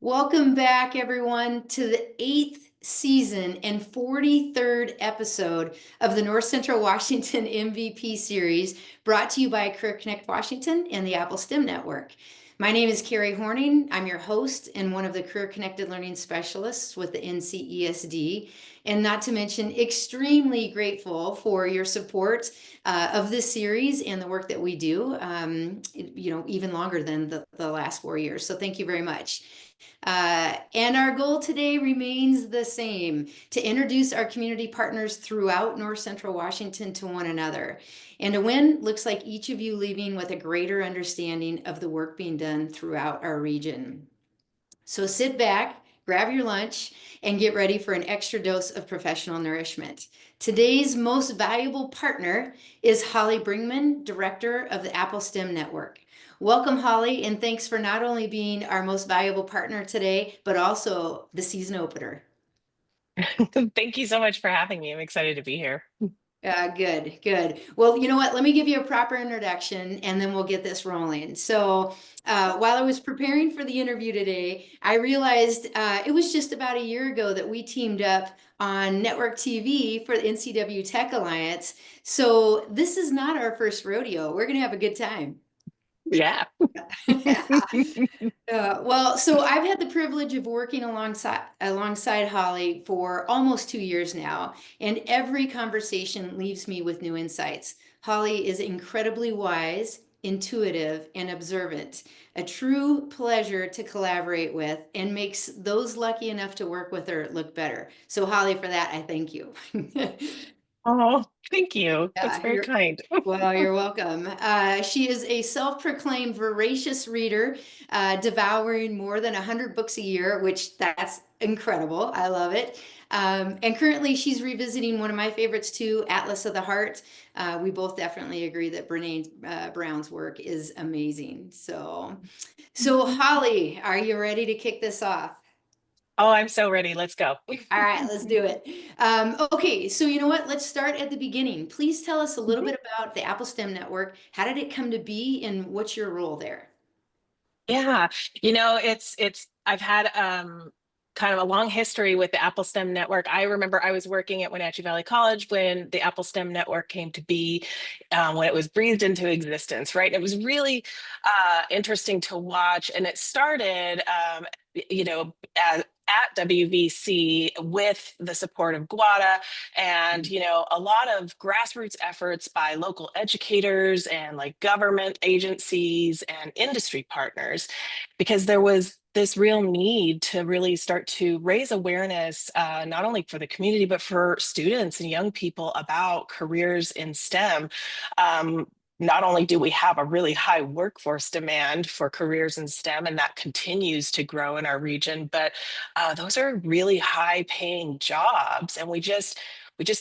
Welcome back, everyone, to the 8th season and 43rd episode of the North Central Washington MVP series, brought to you by Career Connect Washington and the Apple STEM Network. My name is Carrie Horning. I'm your host and one of the Career Connected Learning Specialists with the NCESD, and not to mention extremely grateful for your support of this series and the work that we do, even longer than the last 4 years. So thank you very much. And our goal today remains the same: to introduce our community partners throughout North Central Washington to one another. And a win looks like each of you leaving with a greater understanding of the work being done throughout our region. So sit back, grab your lunch, and get ready for an extra dose of professional nourishment. Today's most valuable partner is Holly Bringman, Director of the Apple STEM Network. Welcome, Holly, and thanks for not only being our most valuable partner today, but also the season opener. Thank you so much for having me. I'm excited to be here. Good, good. Well, you know what? Let me give you a proper introduction and then we'll get this rolling. While I was preparing for the interview today, I realized it was just about a year ago that we teamed up on network TV for the NCW Tech Alliance. So, this is not our first rodeo. We're going to have a good time. Yeah. So I've had the privilege of working alongside Holly for almost 2 years now, and every conversation leaves me with new insights. Holly is incredibly wise, intuitive, and observant, a true pleasure to collaborate with, and makes those lucky enough to work with her look better. So, Holly, for that, I thank you. Oh, thank you. That's Yeah, very you're kind. Well, you're welcome. She is a self-proclaimed voracious reader, devouring more than 100 books a year, which that's incredible. I love it. And currently, she's revisiting one of my favorites too, Atlas of the Heart. We both definitely agree that Brene Brown's work is amazing. So Holly, are you ready to kick this off? Oh, I'm so ready. Let's go. All right, let's do it. Okay, so you know what? Let's start at the beginning. Please tell us a little Mhm. bit about the Apple STEM Network. How did it come to be, and what's your role there? Yeah, it's I've had kind of a long history with the Apple STEM network. I remember I was working at Wenatchee Valley College when the Apple STEM network came to be, when it was breathed into existence, right? It was really interesting to watch, and it started, at WVC with the support of GWADA and a lot of grassroots efforts by local educators and like government agencies and industry partners, because there was this real need to really start to raise awareness, not only for the community but for students and young people about careers in STEM. Not only do we have a really high workforce demand for careers in STEM, and that continues to grow in our region, but those are really high paying jobs, and we just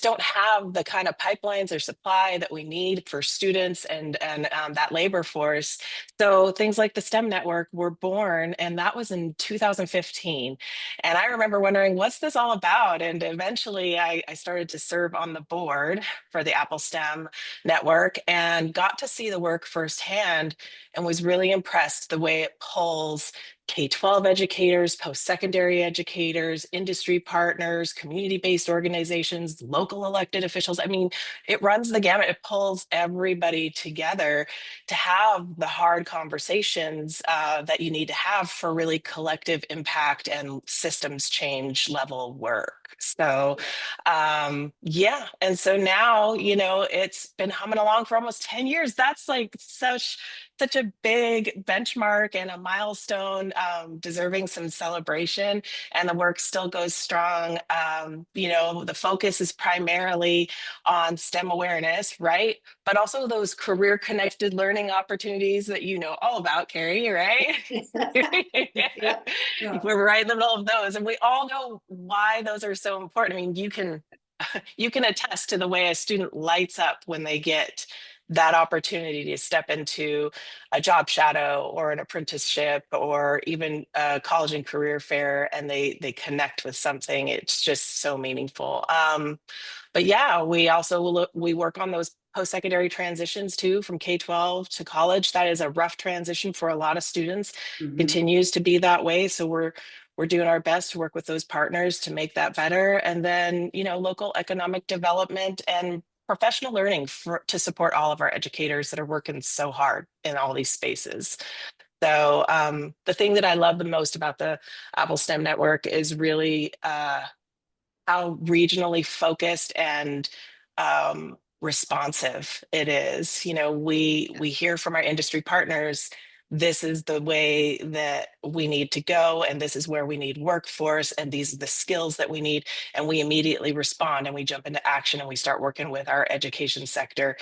don't have the kind of pipelines or supply that we need for students and that labor force. So things like the STEM network were born, and that was in 2015. And I remember wondering, what's this all about? And eventually I started to serve on the board for the Apple STEM network and got to see the work firsthand, and was really impressed the way it pulls K-12 educators, post-secondary educators, industry partners, community-based organizations, local elected officials. I mean, it runs the gamut. It pulls everybody together to have the hard conversations that you need to have for really collective impact and systems change level work. So, yeah. And so now, it's been humming along for almost 10 years. That's like such a big benchmark and a milestone, deserving some celebration. And the work still goes strong. The focus is primarily on STEM awareness, right? But also those career connected learning opportunities that you know all about, Carrie, right? Yeah. Yeah. We're right in the middle of those. And we all know why those are so important. I mean, you can attest to the way a student lights up when they get that opportunity to step into a job shadow or an apprenticeship or even a college and career fair, and they connect with something. It's just so meaningful. But yeah, we also we work on those post-secondary transitions too, from K-12 to college. That is a rough transition for a lot of students, Mhm. continues to be that way. So we're doing our best to work with those partners to make that better. And then, local economic development and professional learning to support all of our educators that are working so hard in all these spaces. So the thing that I love the most about the Apple STEM Network is really how regionally focused and responsive it is. We hear from our industry partners, this is the way that we need to go, and this is where we need workforce, and these are the skills that we need. And we immediately respond and we jump into action and we start working with our education sector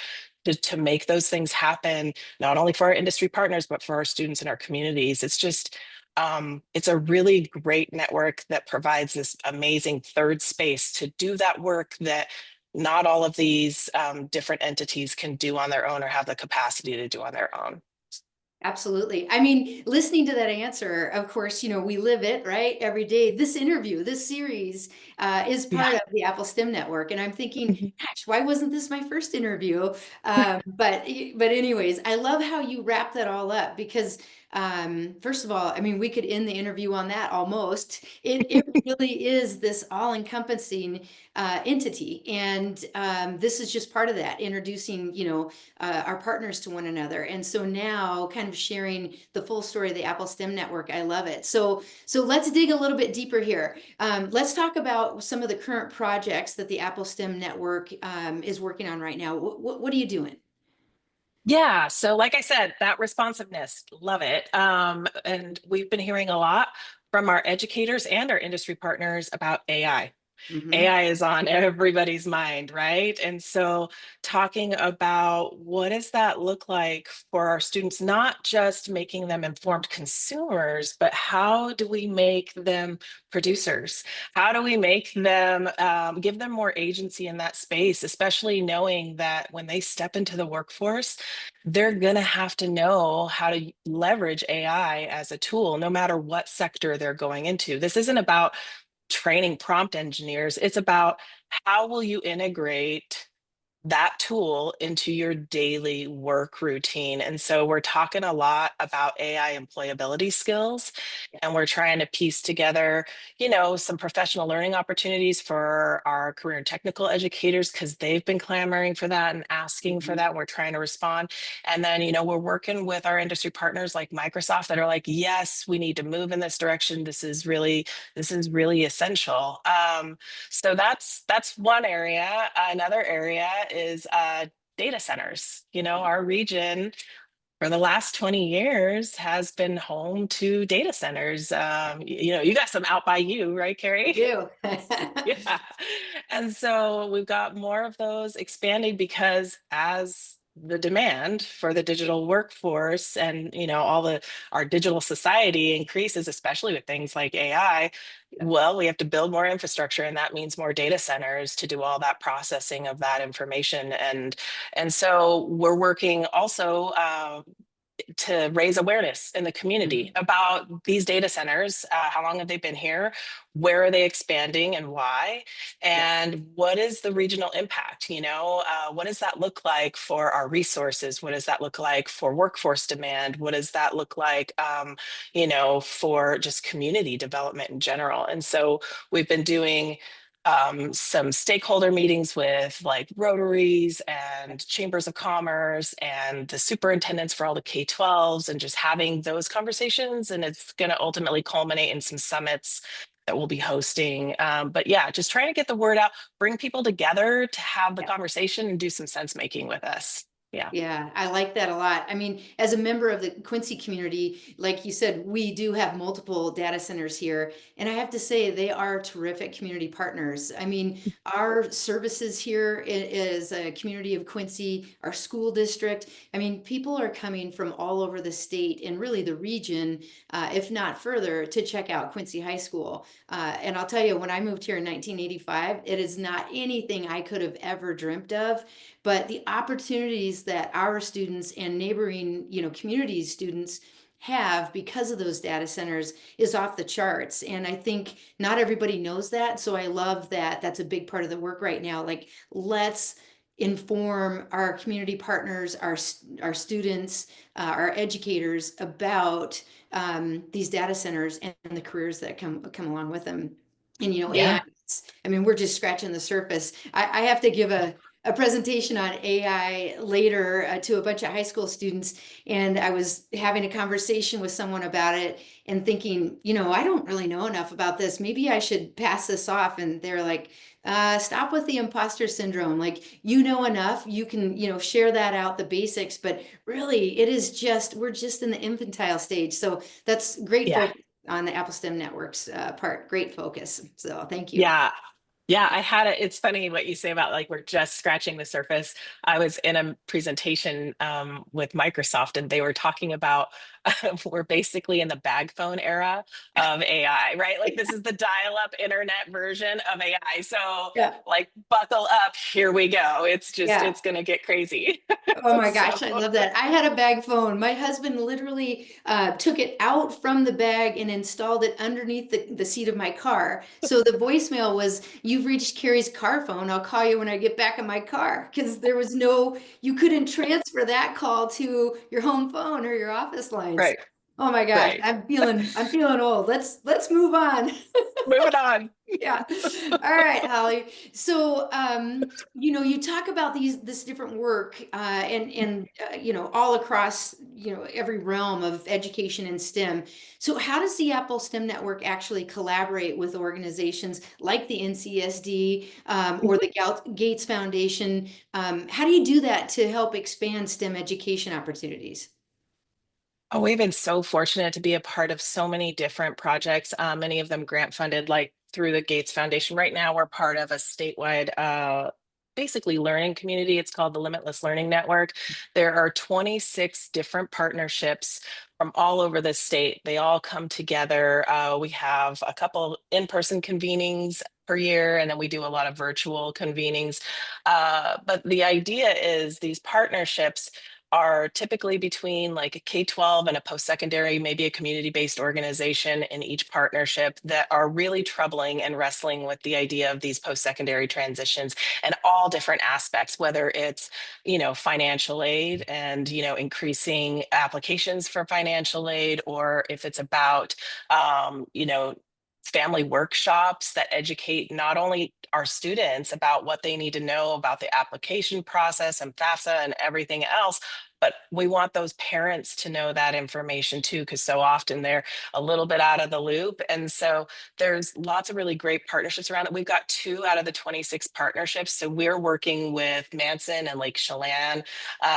to make those things happen, not only for our industry partners, but for our students and our communities. It's a really great network that provides this amazing third space to do that work that not all of these different entities can do on their own or have the capacity to do on their own. Absolutely. I mean, listening to that answer, of course, we live it, right? Every day. This interview, this series is Yeah. part of the Apple STEM Network. And I'm thinking, Mhm. gosh, why wasn't this my first interview? But anyways, I love how you wrap that all up because first of all, I mean, we could end the interview on that almost. It really is this all-encompassing entity. And this is just part of that, introducing, our partners to one another. And so now kind of sharing the full story of the Apple STEM Network. I love it. So let's dig a little bit deeper here. Let's talk about some of the current projects that the Apple STEM Network is working on right now. What are you doing? Yeah, so like I said, that responsiveness, love it. And we've been hearing a lot from our educators and our industry partners about AI. Hmm. AI is on everybody's mind, right? And so talking about what does that look like for our students, not just making them informed consumers, but how do we make them producers? How do we make them, give them more agency in that space, especially knowing that when they step into the workforce, they're going to have to know how to leverage AI as a tool, no matter what sector they're going into. This isn't about training prompt engineers. It's about how will you integrate that tool into your daily work routine. And so we're talking a lot about AI employability skills, and we're trying to piece together, some professional learning opportunities for our career and technical educators because they've been clamoring for that and asking for Hmm. that. And we're trying to respond. And then, we're working with our industry partners like Microsoft that are like, yes, we need to move in this direction. This is really essential. So that's one area. Another area is data centers. Our region for the last 20 years has been home to data centers. You got some out by you, right, I Carrie? do. Yeah. And so we've got more of those expanding because as the demand for the digital workforce and all our digital society increases, especially with things like AI, well, we have to build more infrastructure, and that means more data centers to do all that processing of that information. And so we're working also to raise awareness in the community Mhm. about these data centers. How long have they been here? Where are they expanding and why? Yeah. And what is the regional impact? What does that look like for our resources? What does that look like for workforce demand? What does that look like, for just community development in general? And so we've been doing some stakeholder meetings with like Rotaries and chambers of commerce and the superintendents for all the K-12s and just having those conversations. And it's going to ultimately culminate in some summits that we'll be hosting. But yeah, just trying to get the word out, bring people together to have the Yeah. conversation and do some sense making with us. Yeah. Yeah, I like that a lot. I mean, as a member of the Quincy community, like you said, we do have multiple data centers here, and I have to say they are terrific community partners. I mean, our services here is a community of Quincy, our school district. I mean, people are coming from all over the state and really the region, if not further, to check out Quincy High School. And I'll tell you, when I moved here in 1985, it is not anything I could have ever dreamt of. But the opportunities that our students and neighboring, communities students have because of those data centers is off the charts. And I think not everybody knows that. So I love that that's a big part of the work right now. Like, let's inform our community partners, our students, our educators about these data centers and the careers that come along with them. And AI, Yeah. I mean, we're just scratching the surface. I have to give a presentation on AI later to a bunch of high school students, and I was having a conversation with someone about it and thinking, I don't really know enough about this. Maybe I should pass this off. And they're like, stop with the imposter syndrome. Like, enough, you can, share that out, the basics, but really we're just in the infantile stage. So that's great Yeah. focus on the Apple STEM Network's part. Great focus. So thank you. Yeah. Yeah, it's funny what you say about like we're just scratching the surface. I was in a presentation with Microsoft and they were talking about we're basically in the bag phone era of AI, right? Like this is the dial-up internet version of AI. So Yeah. like buckle up, here we go. Yeah. It's gonna get crazy. Oh my So gosh, I love that. I had a bag phone. My husband literally took it out from the bag and installed it underneath the seat of my car. So the voicemail was, "You've reached Carrie's car phone. I'll call you when I get back in my car." Because you couldn't transfer that call to your home phone or your office lines. right, Oh my gosh, right. I'm feeling old. Let's move on. Moving on. Yeah. All right, Holly. So, you talk about this different work, all across, every realm of education and STEM. So, how does the Apple STEM Network actually collaborate with organizations like the NCSD or the Gates Foundation? How do you do that to help expand STEM education opportunities? Oh, we've been so fortunate to be a part of so many different projects, many of them grant funded, like through the Gates Foundation. Right now, we're part of a statewide, basically learning community. It's called the Limitless Learning Network. There are 26 different partnerships from all over the state. They all come together. We have a couple in-person convenings per year, and then we do a lot of virtual convenings. But the idea is these partnerships are typically between like a K-12 and a post-secondary, maybe a community-based organization in each partnership that are really troubling and wrestling with the idea of these post-secondary transitions and all different aspects, whether it's, financial aid and, increasing applications for financial aid, or if it's about, family workshops that educate not only our students about what they need to know about the application process and FAFSA and everything else, but we want those parents to know that information too, because so often they're a little bit out of the loop. And so there's lots of really great partnerships around it. We've got 2 out of the 26 partnerships. So we're working with Manson and Lake Chelan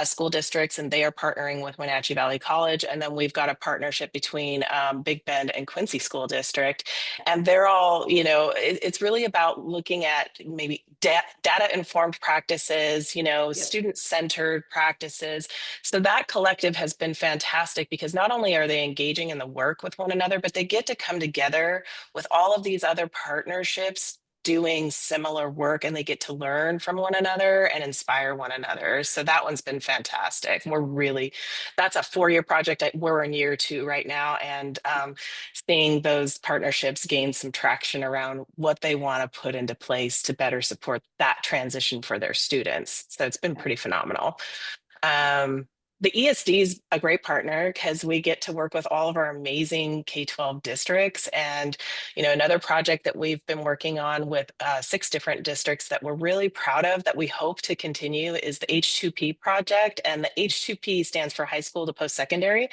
school districts, and they are partnering with Wenatchee Valley College. And then we've got a partnership between Big Bend and Quincy School District. And they're all, it's really about looking at maybe data informed practices, Yep. student centered practices. So that collective has been fantastic because not only are they engaging in the work with one another, but they get to come together with all of these other partnerships doing similar work, and they get to learn from one another and inspire one another. So that one's been fantastic. That's a 4-year project. We're in year 2 right now, and seeing those partnerships gain some traction around what they want to put into place to better support that transition for their students. So it's been pretty phenomenal. Um, the ESD is a great partner because we get to work with all of our amazing K-12 districts. And, another project that we've been working on with 6 different districts that we're really proud of that we hope to continue is the H2P project. And the H2P stands for high school to post-secondary.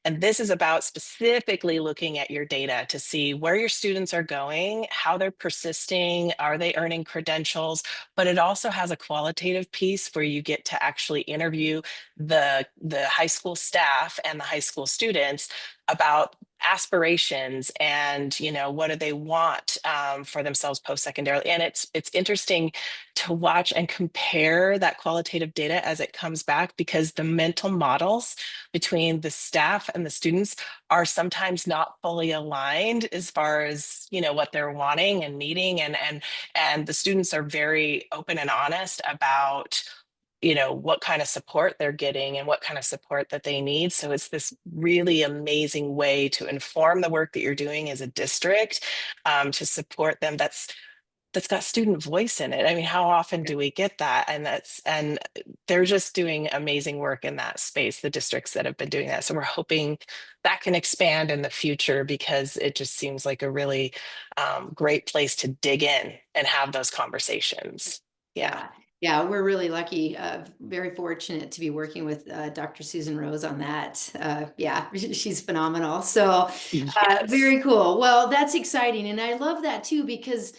And this is about specifically looking at your data to see where your students are going, how they're persisting, are they earning credentials? But it also has a qualitative piece where you get to actually interview the high school staff and the high school students about aspirations and what do they want for themselves post-secondary. And it's interesting to watch and compare that qualitative data as it comes back, because the mental models between the staff and the students are sometimes not fully aligned as far as what they're wanting and needing, and the students are very open and honest about what kind of support they're getting and what kind of support that they need. So it's this really amazing way to inform the work that you're doing as a district, to support them. That's that's got student voice in it. I mean, how often do we get that? And they're just doing amazing work in that space, the districts that have been doing that. So we're hoping that can expand in the future because it just seems like a really great place to dig in and have those conversations. Yeah. Yeah, yeah, we're really lucky, very fortunate to be working with Dr. Susan Rose on that. Yeah, she's phenomenal. So Yes. very cool. Well, that's exciting, and I love that too because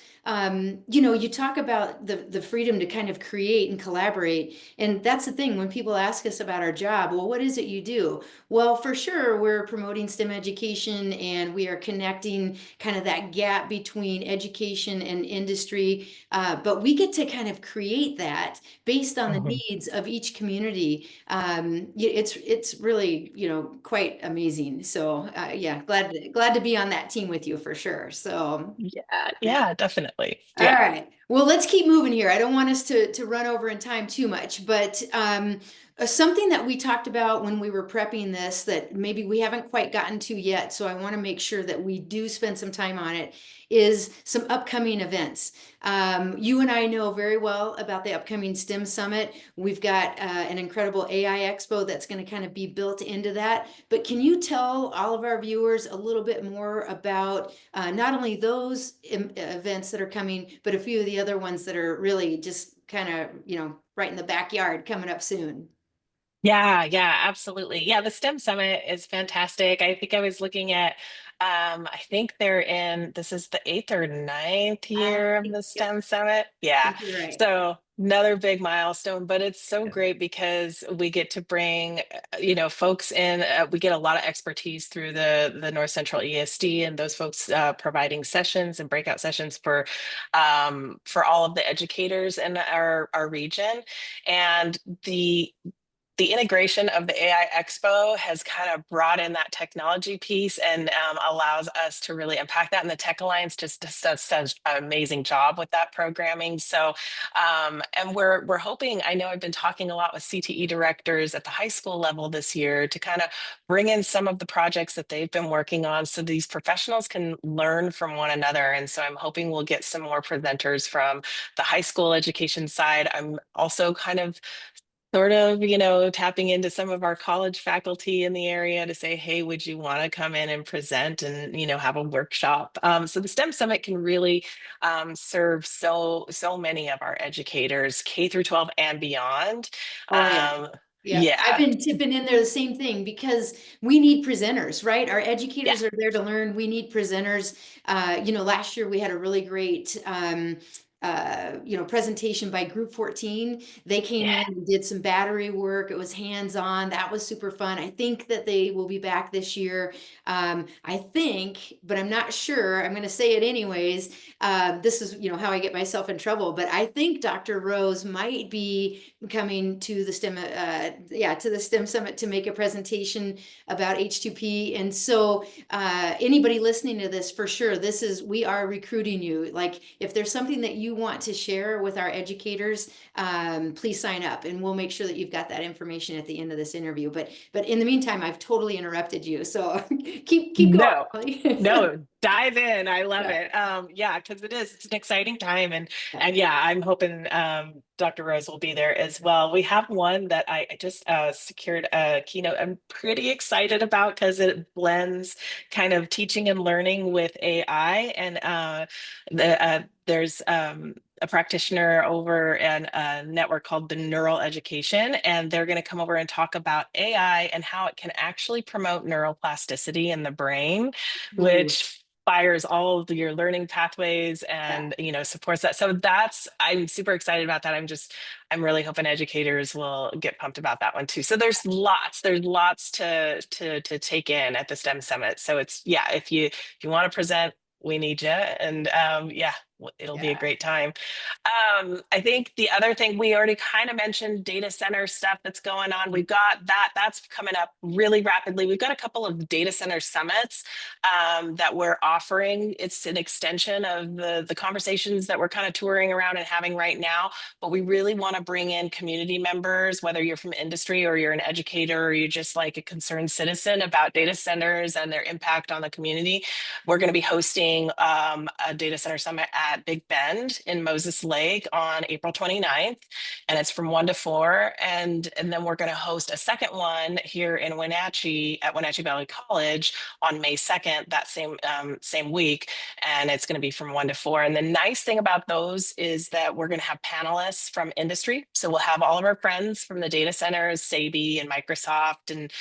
you know, you talk about the freedom to kind of create and collaborate, and that's the thing when people ask us about our job. Well, what is it you do? Well, for sure, we're promoting STEM education, and we are connecting kind of that gap between education and industry. But we get to kind of create that based on the Mhm. needs of each community. It's really, you know, quite amazing. So yeah, glad to be on that team with you for sure. So Yeah, yeah, definitely. all Yeah. right. Well, let's keep moving here. I don't want us to run over in time too much, but something that we talked about when we were prepping this that maybe we haven't quite gotten to yet, so I want to make sure that we do spend some time on it, is some upcoming events. You and I know very well about the upcoming STEM Summit. We've got an incredible AI Expo that's going to kind of be built into that. But can you tell all of our viewers a little bit more about not only those events that are coming, but a few of the other ones that are really just kind of, you know, right in the backyard coming up soon? Yeah, yeah, absolutely. Yeah, the STEM Summit is fantastic. I think I was looking at, I think they're in, this is the eighth or ninth year of the Yep, STEM Summit. I Yeah. think you're right. So another big milestone, but it's so great because we get to bring, folks in. We get a lot of expertise through the North Central ESD and those folks providing sessions and breakout sessions for all of the educators in our region. And the integration of the AI Expo has kind of brought in that technology piece and allows us to really impact that. And the Tech Alliance just does such an amazing job with that programming. So, and we're hoping. I know I've been talking a lot with CTE directors at the high school level this year to kind of bring in some of the projects that they've been working on, so these professionals can learn from one another. And so I'm hoping we'll get some more presenters from the high school education side. I'm also kind of sort of, tapping into some of our college faculty in the area to say, hey, would you want to come in and present and, have a workshop? So the STEM Summit can really serve so many of our educators, K through 12 and beyond. Oh yeah. Um, Yeah, I've yeah, been tipping in there the same thing because we need presenters, right? Our yeah, educators are there to learn. We need presenters. You know, last year we had a really great you know, presentation by Group 14. They came in yeah. and did some battery work. It was hands-on. That was super fun. I think that they will be back this year. I think, but I'm not sure. I'm going to say it anyways. This is, you know, how I get myself in trouble. But I think Dr. Rose might be coming to the STEM, yeah, to the STEM Summit to make a presentation about H2P. And so anybody listening to this, for sure, we are recruiting you. Like if there's something that you want to share with our educators, please sign up and we'll make sure that you've got that information at the end of this interview. But in the meantime, I've totally interrupted you. So keep going, No, Holly. no, dive in. I love Yeah. it. Yeah, because it's an exciting time, and Yeah. and yeah, I'm hoping Dr. Rose will be there as well. We have one that I just secured a keynote. I'm pretty excited about because it blends kind of teaching and learning with AI, and there's a practitioner over in a network called the Neural Education, and they're going to come over and talk about AI and how it can actually promote neuroplasticity in the brain, Ooh, which fires all of your learning pathways yeah. and supports that. So I'm super excited about that. I'm really hoping educators will get pumped about that one too. So there's lots to take in at the STEM Summit. So it's, yeah, if you want to present, we need you. And yeah, it'll be a Yeah. great time. I think the other thing we already kind of mentioned, data center stuff that's going on. We've got that's coming up really rapidly. We've got a couple of data center summits that we're offering. It's an extension of the conversations that we're kind of touring around and having right now. But we really want to bring in community members, whether you're from industry or you're an educator or you're just like a concerned citizen about data centers and their impact on the community. We're going to be hosting a data center summit at at Big Bend in Moses Lake on April 29th, and it's from 1 to 4. And then we're going to host a second one here in Wenatchee at Wenatchee Valley College on May 2nd, that same week, and it's going to be from 1 to 4. And the nice thing about those is that we're going to have panelists from industry. So we'll have all of our friends from the data centers, SABI and Microsoft, and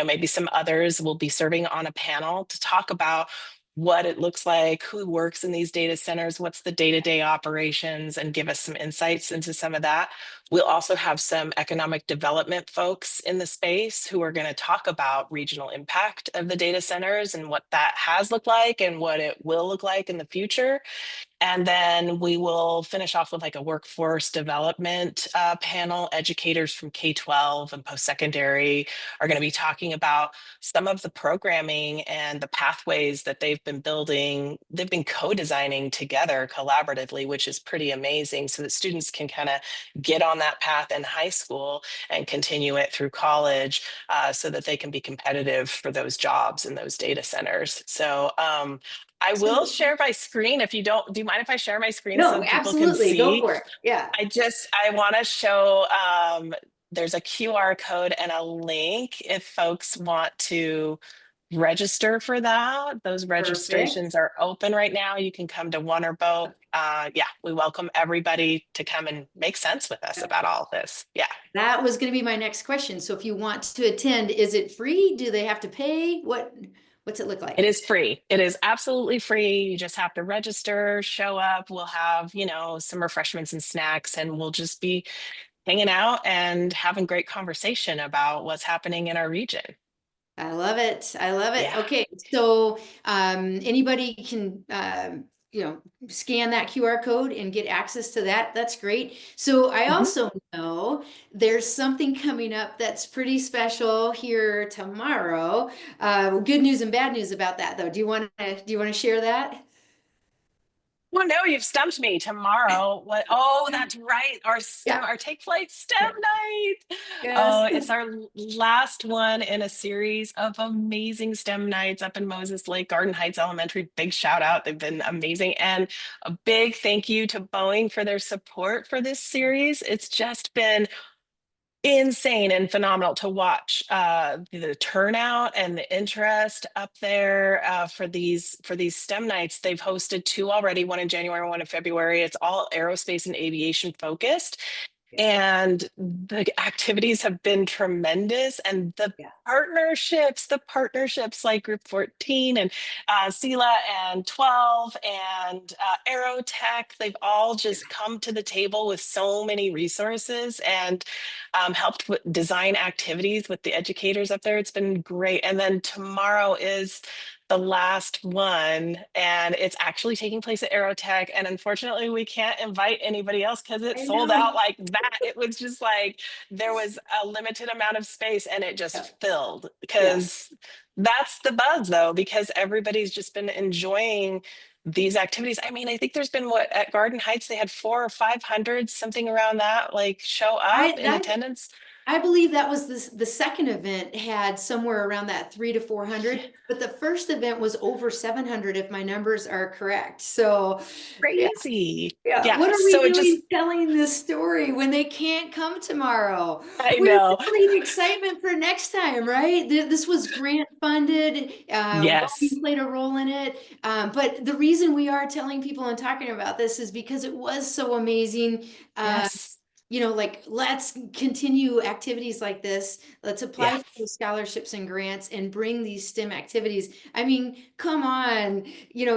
maybe some others will be serving on a panel to talk about what it looks like, who works in these data centers, what's the day-to-day operations, and give us some insights into some of that. We'll also have some economic development folks in the space who are going to talk about regional impact of the data centers and what that has looked like and what it will look like in the future. And then we will finish off with like a workforce development panel. Educators from K-12 and post-secondary are going to be talking about some of the programming and the pathways that they've been building. They've been co-designing together collaboratively, which is pretty amazing, so that students can kind of get on that path in high school and continue it through college, so that they can be competitive for those jobs in those data centers. So I will So, share my screen if you don't. Do you mind if I share my screen no, so people can absolutely. Go see? for it. Yeah. I want to show, there's a QR code and a link if folks want to register for that. Those Perfect. registrations are open right now. You can come to one or both. Yeah, we welcome everybody to come and make sense with us about all of this. Yeah. That was going to be my next question. So if you want to attend, is it free? Do they have to pay? What's it look It like? is free. It is absolutely free. You just have to register, show up. We'll have, some refreshments and snacks, and we'll just be hanging out and having great conversation about what's happening in our region. I love it. I love it. Yeah. Okay, so anybody can scan that QR code and get access to that. That's great. So I Mhm. also know there's something coming up that's pretty special here tomorrow. Good news and bad news about that, though. Do you want to share that? Well, no, you've stumped me. Tomorrow. What? Oh, that's right. Yeah. Our Take Flight STEM night. Yes. Oh, it's our last one in a series of amazing STEM nights up in Moses Lake, Garden Heights Elementary. Big shout out. They've been amazing. And a big thank you to Boeing for their support for this series. It's just been insane and phenomenal to watch the turnout and the interest up there for these STEM nights. They've hosted two already, one in January, one in February. It's all aerospace and aviation focused, Yeah. and the activities have been tremendous. And Yeah. the partnerships like Group 14 and SELA and 12 and Aerotech, they've all just come to the table with so many resources and helped with design activities with the educators up there. It's been great. And then tomorrow is the last one, and it's actually taking place at Aerotech. And unfortunately, we can't invite anybody else because it I sold out know. like that. It was just like there was a limited amount of space and it Yeah. just filled, Yeah. because that's the buzz though, because everybody's just been enjoying these activities. I mean, I think there's been what at Garden Heights, they had 400 or 500, something around that, like show up I in that attendance. I believe that was the second event had somewhere around that 300 to 400, but the first event was over 700 if my numbers are correct. So yeah, Crazy. yeah. Yeah. What are we So it doing just, telling this story when they can't come tomorrow? I We're know. building excitement for next time, right? This was grant funded. Yes. We played a role in it. But the reason we are telling people and talking about this is because it was so amazing. Uh, Yes. like let's continue activities like this. Let's Yeah. apply for those scholarships and grants and bring these STEM activities. I mean, come on,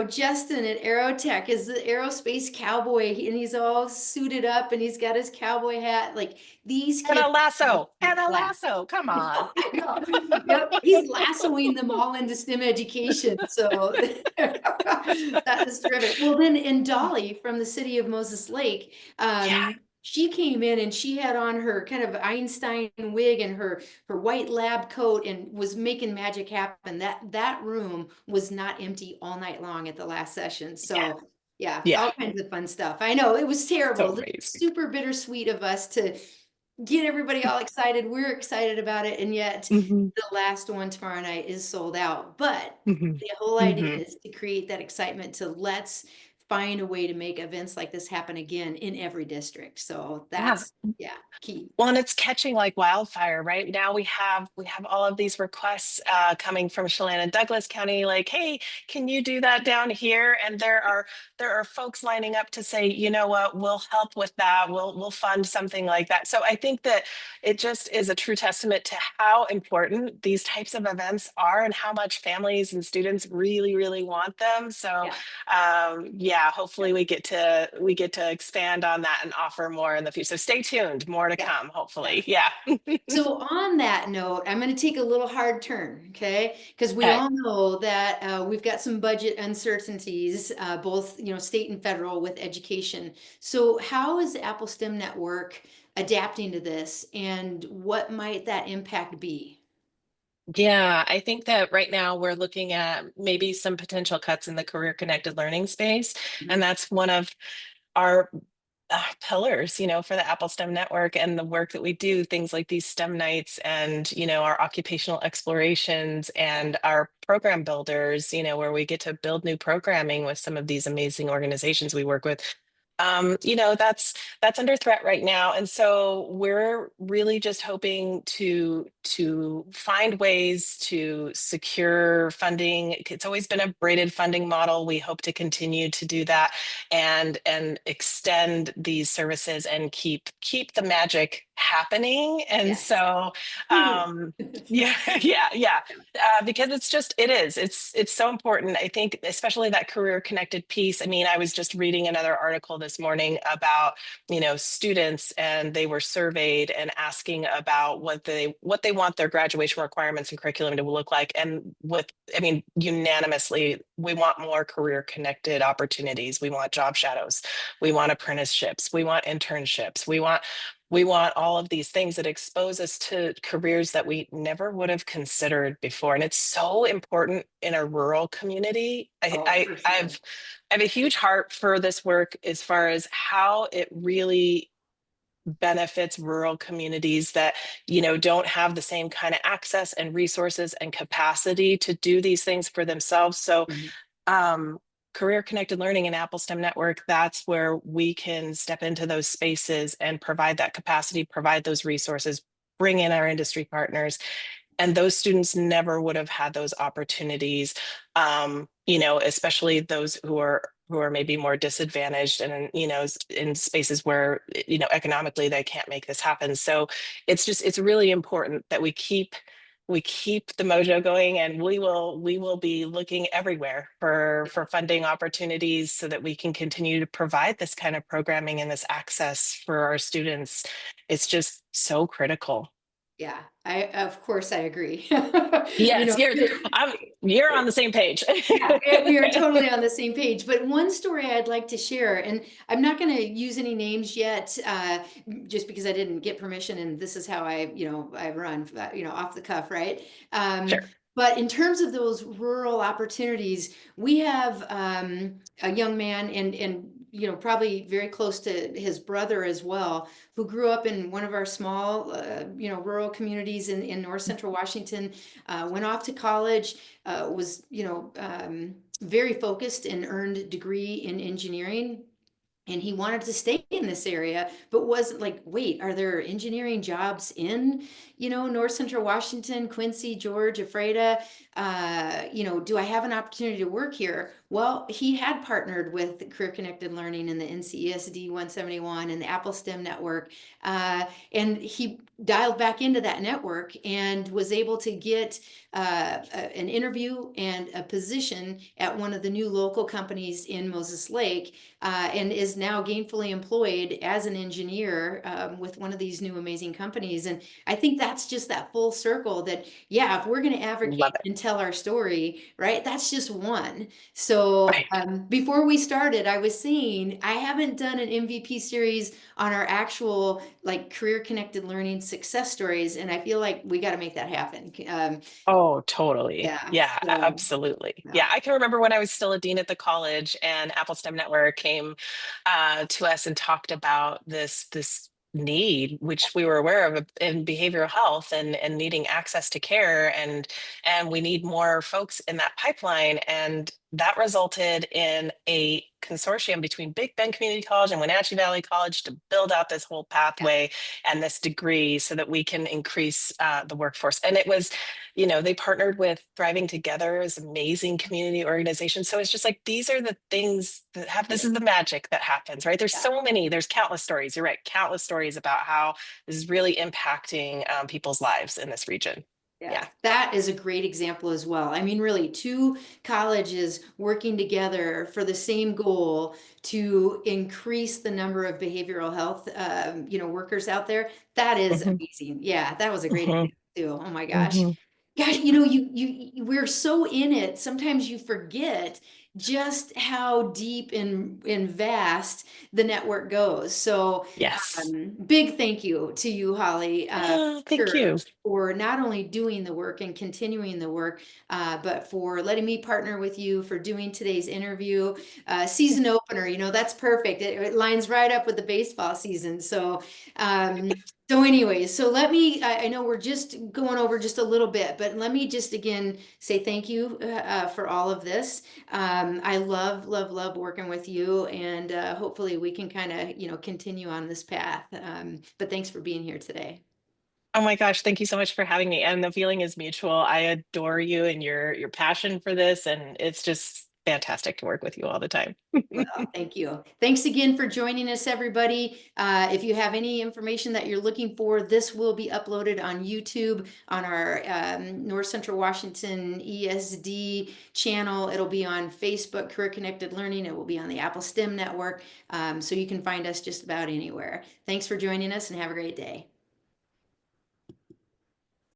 Justin at Aerotech is the aerospace cowboy, and he's all suited up and he's got his cowboy hat. Like these And a kids lasso. are And a class. lasso. Come on. I know. Yep, he's lassoing them all into STEM education. So that is terrific. Well, then, and Dolly from the city of Moses Lake, Yeah. she came in and she had on her kind of Einstein wig and her white lab coat and was making magic happen. That room was not empty all night long at the last session. Yeah. So yeah, Yeah. all kinds of fun stuff. I know it was So terrible. amazing. Super bittersweet of us to get everybody all excited. We're excited about it, and yet Hmm. the last one tomorrow night is sold out. But Hmm. the whole idea Hmm. is to create that excitement to let's find a way to make events like this happen again in every district. So Yeah. that's, yeah, key. Well, and it's catching like wildfire. Right now, we have all of these requests coming from Chelan and Douglas County, like, "Hey, can you do that down here?" And there are folks lining up to say, "You know what? We'll help with that. We'll fund something like that." So I think that it just is a true testament to how important these types of events are and how much families and students really, really want them. So Yeah. yeah, Yeah. hopefully we get to expand on that and offer more in the future. So stay tuned, more to Yeah. come, Yeah. hopefully. Yeah. So on that note, I'm going to take a little hard turn, okay? Because we Okay. all know that we've got some budget uncertainties, both state and federal, with education. So how is the Apple STEM Network adapting to this, and what might that impact be? Yeah, I think that right now we're looking at maybe some potential cuts in the career connected learning space. And Mhm. that's one of our pillars, for the Apple STEM network and the work that we do, things like these STEM nights and, our occupational explorations and our program builders, where we get to build new programming with some of these amazing organizations we work with. That's under threat right now. And so we're really just hoping to find ways to secure funding. It's always been a braided funding model. We hope to continue to do that and extend these services and keep the magic happening. And Yes. so yeah, yeah. Because it's so important. I think especially that career connected piece. I mean, I was just reading another article this morning about students, and they were surveyed and asking about what they want their graduation requirements and curriculum to look like. And I mean, unanimously, we want more career connected opportunities. We want job shadows. We want apprenticeships. We want internships. We want all of these things that expose us to careers that we never would have considered before. And it's so important in a rural community. Oh, for sure. I have a huge heart for this work as far as how it really benefits rural communities that don't have the same kind of access and resources and capacity to do these things for themselves. So Mhm. um, career connected learning and Apple STEM network, that's where we can step into those spaces and provide that capacity, provide those resources, bring in our industry partners, and those students never would have had those opportunities, especially those who are maybe more disadvantaged and in spaces where economically they can't make this happen. So it's really important that we keep the mojo going, and we will be looking everywhere for funding opportunities so that we can continue to provide this kind of programming and this access for our students. It's just so critical. Yeah, of course I agree. You Yes, know, I'm you're on the same page. yeah, we are totally on the same page. But one story I'd like to share, and I'm not going to use any names yet, just because I didn't get permission, and this is how I run, off the cuff, right? Sure. But in terms of those rural opportunities, we have a young man, and probably very close to his brother as well, who grew up in one of our small, rural communities in North Central Washington, went off to college, was very focused and earned a degree in engineering, and he wanted to stay in this area, but wasn't like, wait, are there engineering jobs in North Central Washington, Quincy, George, Ephrata? Do I have an opportunity to work here? Well, he had partnered with Career Connected Learning and the NCESD 171 and the Apple STEM network, and he dialed back into that network and was able to get an interview and a position at one of the new local companies in Moses Lake, and is now gainfully employed as an engineer, with one of these new amazing companies. And I think that's just that full circle that, yeah, if we're going to Love advocate it. and tell our story, right, that's just one. So Right. before we started, I was saying I haven't done an MVP series on our actual like career connected learning success stories, and I feel like we got to make that happen. Oh, totally. Yeah. Yeah, So, absolutely. yeah. Yeah, I can remember when I was still a dean at the college and Apple STEM Network came to us and talked about this need, which we were aware of in behavioral health and needing access to care, and we need more folks in that pipeline. And that resulted in a consortium between Big Bend Community College and Wenatchee Valley College to build out this whole Yeah. pathway and this degree so that we can increase the workforce. And it was, you know, they partnered with Thriving Together as amazing community organization. So it's just like, these are the things that have, this is the magic that happens, right? There's Yeah. so many, there's countless stories. You're right, countless stories about how this is really impacting people's lives in this region. Yeah, Yeah. that is a great example as well. I mean, really, two colleges working together for the same goal to increase the number of behavioral health, workers out there. That is Hmm. amazing. Yeah, that was a great Hmm. example too. Oh my gosh. Hmm. Gosh, we're so in it. Sometimes you forget just how deep and vast the network goes. So, Yes. big thank you to you, Holly. Thank Sure, you. for not only doing the work and continuing the work, but for letting me partner with you for doing today's interview. Season opener, that's perfect. It lines right up with the baseball season. So anyways, so I know we're just going over just a little bit, but let me just again say thank you for all of this. I love, love, love working with you, and hopefully we can kind of, continue on this path. But thanks for being here today. Oh my gosh, thank you so much for having me. And the feeling is mutual. I adore you and your passion for this, and it's just fantastic to work with you all the time. Well, thank you. Thanks again for joining us, everybody. If you have any information that you're looking for, this will be uploaded on YouTube on our North Central Washington ESD channel. It'll be on Facebook, Career Connected Learning. It will be on the Apple STEM Network. So you can find us just about anywhere. Thanks for joining us and have a great day.